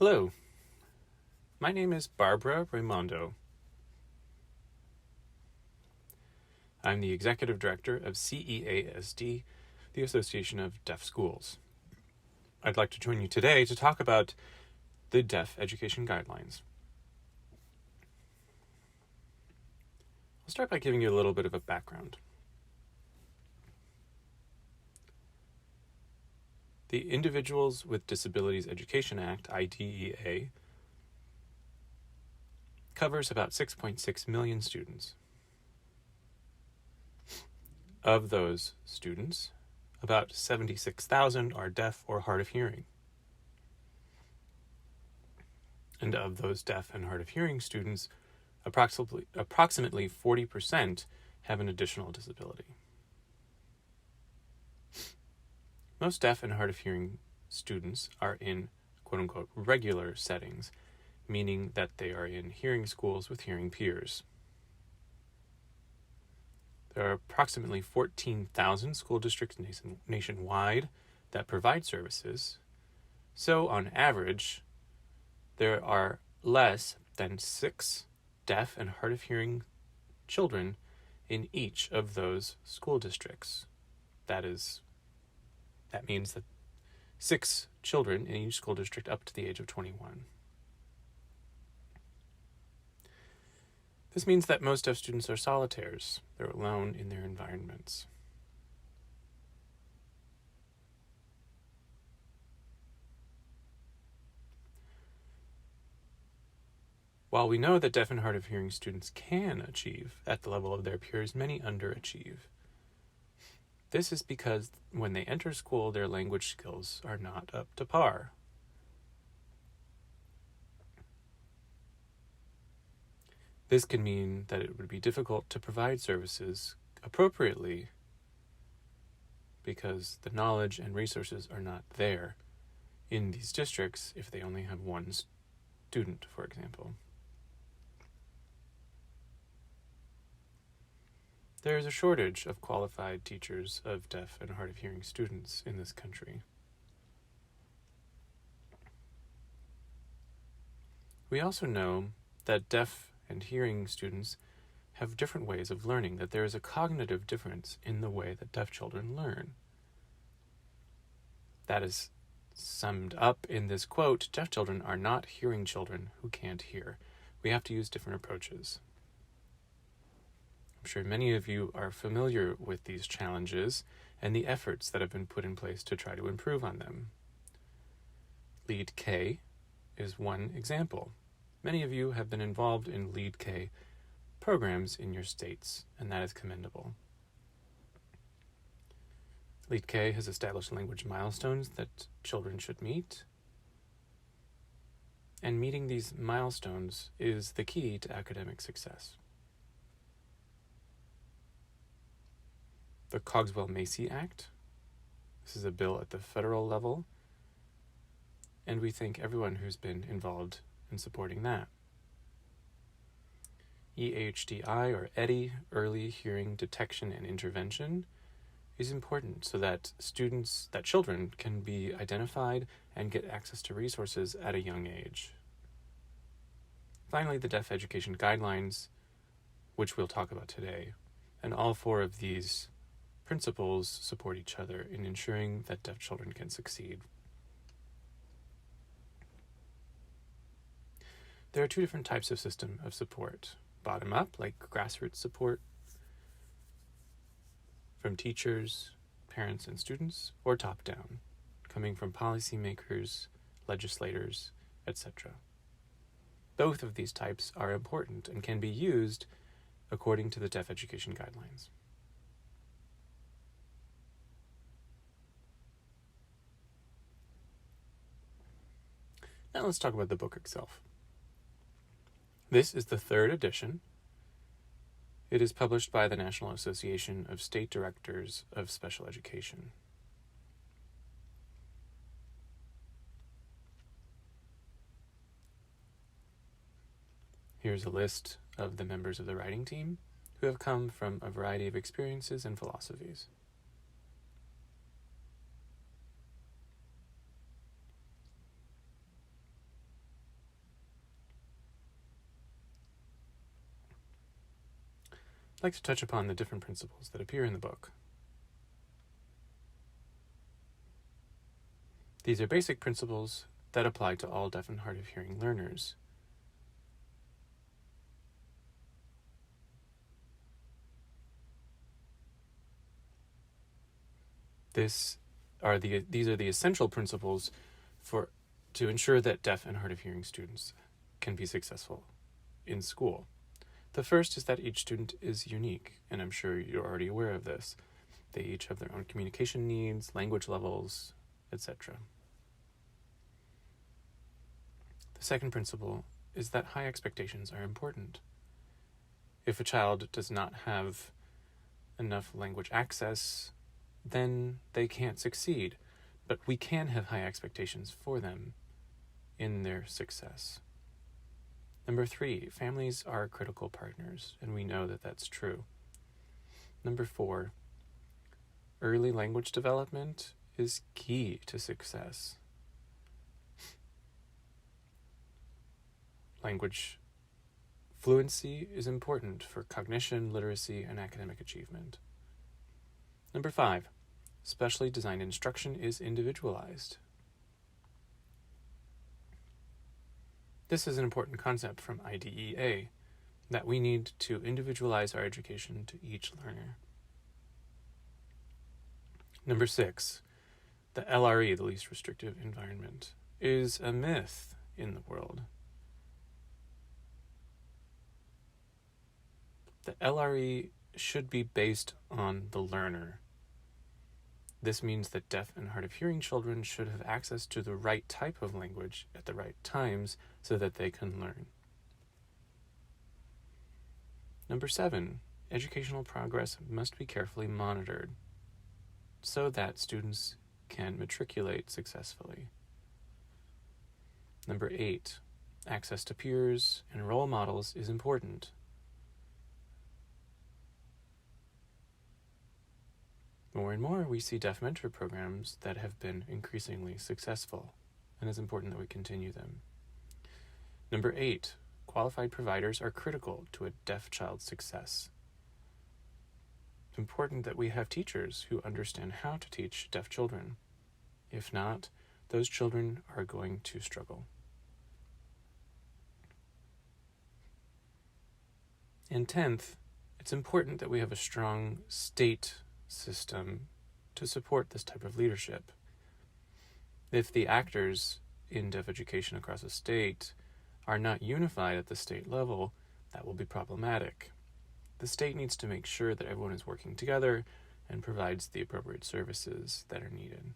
Hello, my name is Barbara Raimondo. I'm the Executive Director of CEASD, the Association of Deaf Schools. I'd like to join you today to talk about the Deaf Education Guidelines. I'll start by giving you a little bit of a background. The Individuals with Disabilities Education Act, IDEA, covers about 6.6 million students. Of those students, about 76,000 are deaf or hard of hearing. And of those deaf and hard of hearing students, approximately 40% have an additional disability. Most deaf and hard of hearing students are in quote-unquote regular settings, meaning that they are in hearing schools with hearing peers. There are approximately 14,000 school districts nationwide that provide services, so on average, there are less than 6 deaf and hard of hearing children in each of those school districts. That means that 6 children in each school district up to the age of 21. This means that most deaf students are solitaires. They're alone in their environments. While we know that deaf and hard of hearing students can achieve at the level of their peers, many underachieve. This is because when they enter school, their language skills are not up to par. This can mean that it would be difficult to provide services appropriately because the knowledge and resources are not there in these districts if they only have one student, for example. There is a shortage of qualified teachers of deaf and hard of hearing students in this country. We also know that deaf and hearing students have different ways of learning, that there is a cognitive difference in the way that deaf children learn. That is summed up in this quote, "Deaf children are not hearing children who can't hear. We have to use different approaches." I'm sure many of you are familiar with these challenges and the efforts that have been put in place to try to improve on them. Lead K is one example. Many of you have been involved in Lead K programs in your states, and that is commendable. Lead K has established language milestones that children should meet, and meeting these milestones is the key to academic success. The Cogswell-Macy Act. This is a bill at the federal level, and we thank everyone who's been involved in supporting that. EHDI, or EDI, Early Hearing Detection and Intervention, is important so that children can be identified and get access to resources at a young age. Finally, the Deaf Education Guidelines, which we'll talk about today, and all 4 of these principles support each other in ensuring that deaf children can succeed. There are 2 different types of system of support. Bottom up, like grassroots support from teachers, parents, and students, or top down, coming from policymakers, legislators, etc. Both of these types are important and can be used according to the Deaf Education Guidelines. Now let's talk about the book itself. This is the 3rd edition. It is published by the National Association of State Directors of Special Education. Here's a list of the members of the writing team who have come from a variety of experiences and philosophies. I'd like to touch upon the different principles that appear in the book. These are basic principles that apply to all deaf and hard of hearing learners. These are the essential principles to ensure that deaf and hard of hearing students can be successful in school. The first is that each student is unique, and I'm sure you're already aware of this. They each have their own communication needs, language levels, etc. The second principle is that high expectations are important. If a child does not have enough language access, then they can't succeed, but we can have high expectations for them in their success. Number 3, families are critical partners, and we know that that's true. Number 4, early language development is key to success. Language fluency is important for cognition, literacy, and academic achievement. Number 5, specially designed instruction is individualized. This is an important concept from IDEA, that we need to individualize our education to each learner. Number 6, the LRE, the least restrictive environment, is a myth in the world. The LRE should be based on the learner. This means that deaf and hard of hearing children should have access to the right type of language at the right times so that they can learn. Number 7, educational progress must be carefully monitored so that students can matriculate successfully. Number 8, access to peers and role models is important. More and more, we see deaf mentor programs that have been increasingly successful, and it's important that we continue them. Number 8, qualified providers are critical to a deaf child's success. It's important that we have teachers who understand how to teach deaf children. If not, those children are going to struggle. And 10th, it's important that we have a strong state system to support this type of leadership. If the actors in deaf education across the state are not unified at the state level, that will be problematic. The state needs to make sure that everyone is working together and provides the appropriate services that are needed.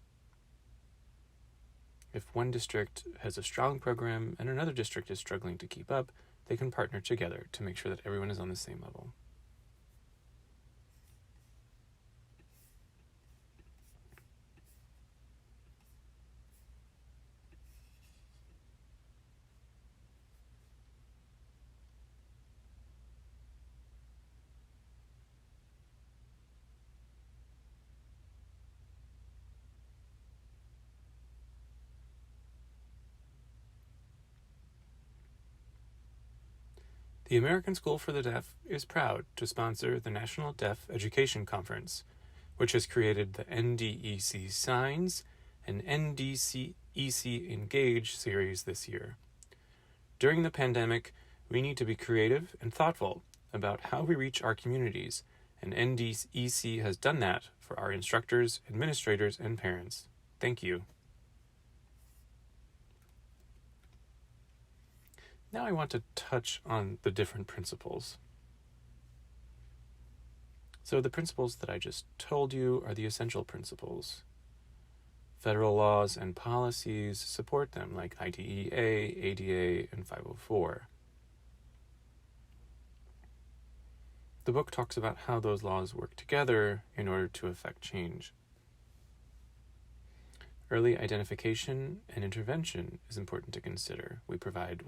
If one district has a strong program and another district is struggling to keep up, they can partner together to make sure that everyone is on the same level. The American School for the Deaf is proud to sponsor the National Deaf Education Conference, which has created the NDEC Signs and NDEC Engage series this year. During the pandemic, we need to be creative and thoughtful about how we reach our communities, and NDEC has done that for our instructors, administrators, and parents. Thank you. Now I want to touch on the different principles. So the principles that I just told you are the essential principles. Federal laws and policies support them, like IDEA, ADA, and 504. The book talks about how those laws work together in order to effect change. Early identification and intervention is important to consider. We provide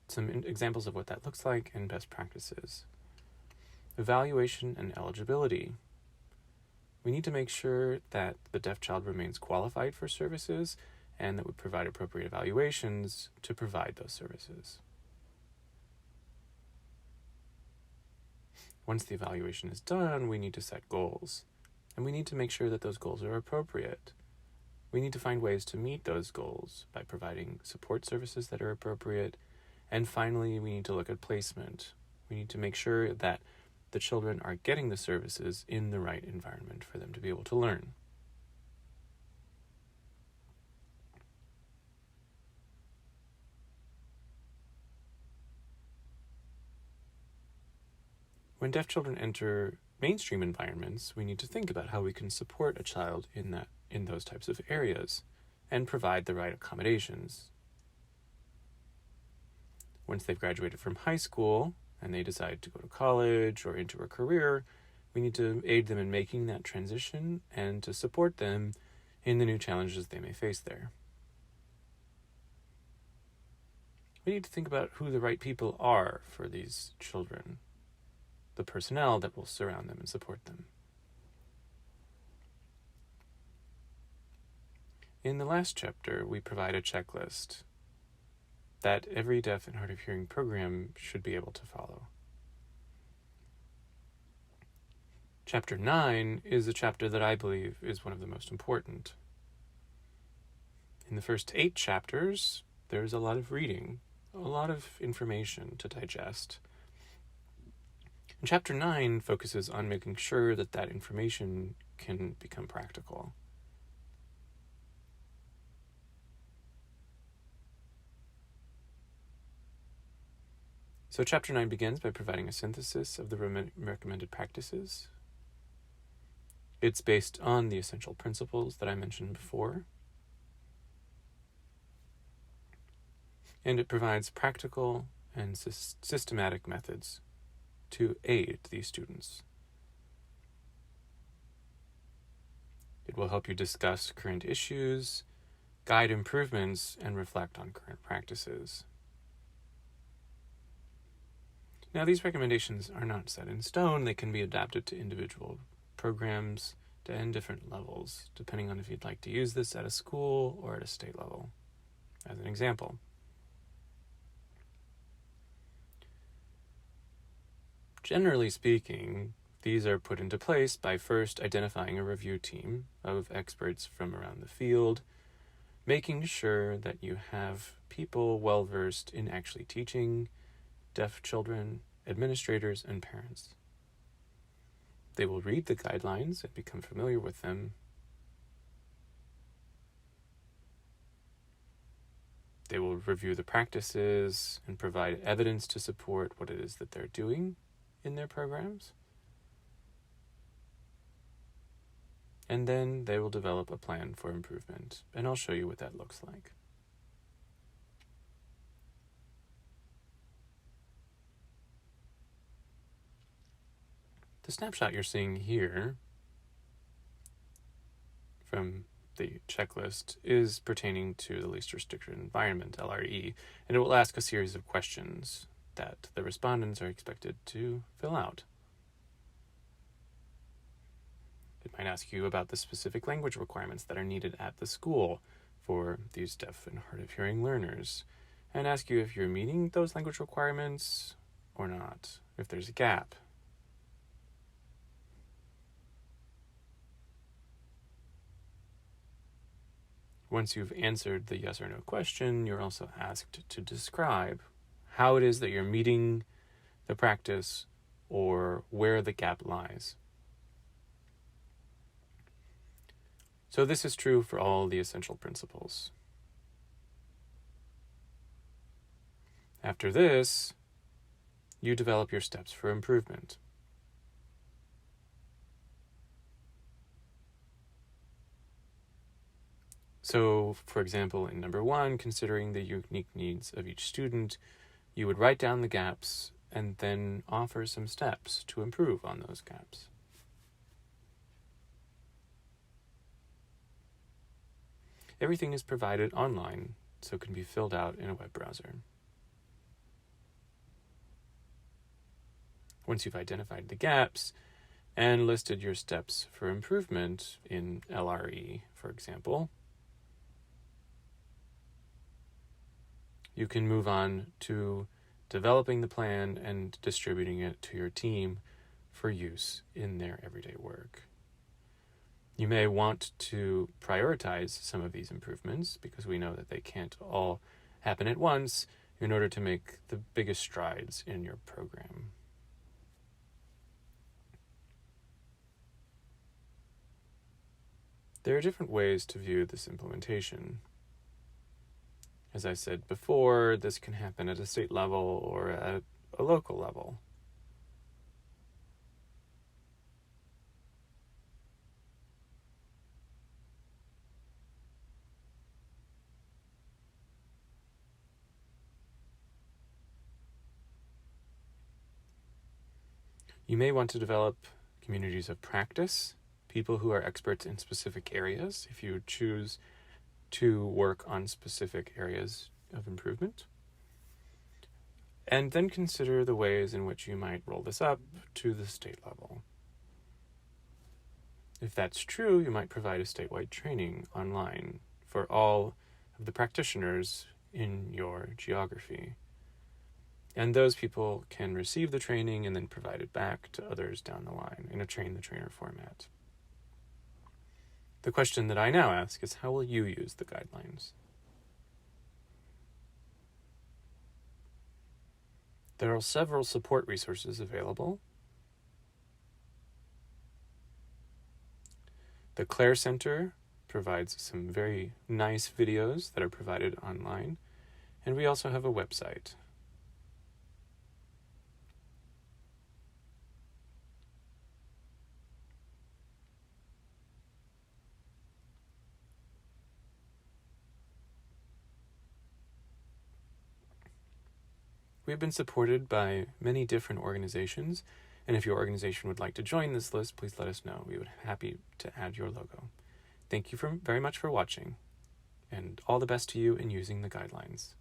some examples of what that looks like and best practices. Evaluation and eligibility. We need to make sure that the deaf child remains qualified for services and that we provide appropriate evaluations to provide those services. Once the evaluation is done, we need to set goals. And we need to make sure that those goals are appropriate. We need to find ways to meet those goals by providing support services that are appropriate. And finally, we need to look at placement. We need to make sure that the children are getting the services in the right environment for them to be able to learn. When deaf children enter mainstream environments, we need to think about how we can support a child in those types of areas and provide the right accommodations. Once they've graduated from high school and they decide to go to college or into a career, we need to aid them in making that transition and to support them in the new challenges they may face there. We need to think about who the right people are for these children, the personnel that will surround them and support them. In the last chapter, we provide a checklist that every deaf and hard of hearing program should be able to follow. Chapter 9 is a chapter that I believe is one of the most important. In the first 8 chapters, there's a lot of reading, a lot of information to digest. And Chapter 9 focuses on making sure that that information can become practical. So Chapter 9 begins by providing a synthesis of the recommended practices. It's based on the essential principles that I mentioned before. And it provides practical and systematic methods to aid these students. It will help you discuss current issues, guide improvements, and reflect on current practices. Now, these recommendations are not set in stone. They can be adapted to individual programs and different levels, depending on if you'd like to use this at a school or at a state level, as an example. Generally speaking, these are put into place by first identifying a review team of experts from around the field, making sure that you have people well-versed in actually teaching deaf children, administrators, and parents. They will read the guidelines and become familiar with them. They will review the practices and provide evidence to support what it is that they're doing in their programs. And then they will develop a plan for improvement, and I'll show you what that looks like. The snapshot you're seeing here from the checklist is pertaining to the least restricted environment, LRE, and it will ask a series of questions that the respondents are expected to fill out. It might ask you about the specific language requirements that are needed at the school for these deaf and hard of hearing learners, and ask you if you're meeting those language requirements or not, if there's a gap. Once you've answered the yes or no question, you're also asked to describe how it is that you're meeting the practice or where the gap lies. So this is true for all the essential principles. After this, you develop your steps for improvement. So, for example, in number 1, considering the unique needs of each student, you would write down the gaps and then offer some steps to improve on those gaps. Everything is provided online, so it can be filled out in a web browser. Once you've identified the gaps and listed your steps for improvement in LRE, for example, you can move on to developing the plan and distributing it to your team for use in their everyday work. You may want to prioritize some of these improvements because we know that they can't all happen at once in order to make the biggest strides in your program. There are different ways to view this implementation. As I said before, this can happen at a state level or at a local level. You may want to develop communities of practice, people who are experts in specific areas, if you choose to work on specific areas of improvement. And then consider the ways in which you might roll this up to the state level. If that's true, you might provide a statewide training online for all of the practitioners in your geography. And those people can receive the training and then provide it back to others down the line in a train-the-trainer format. The question that I now ask is, how will you use the guidelines? There are several support resources available. The Clare Center provides some very nice videos that are provided online, and we also have a website. We've been supported by many different organizations, and if your organization would like to join this list, please let us know. We would be happy to add your logo. Thank you very much for watching, and all the best to you in using the guidelines.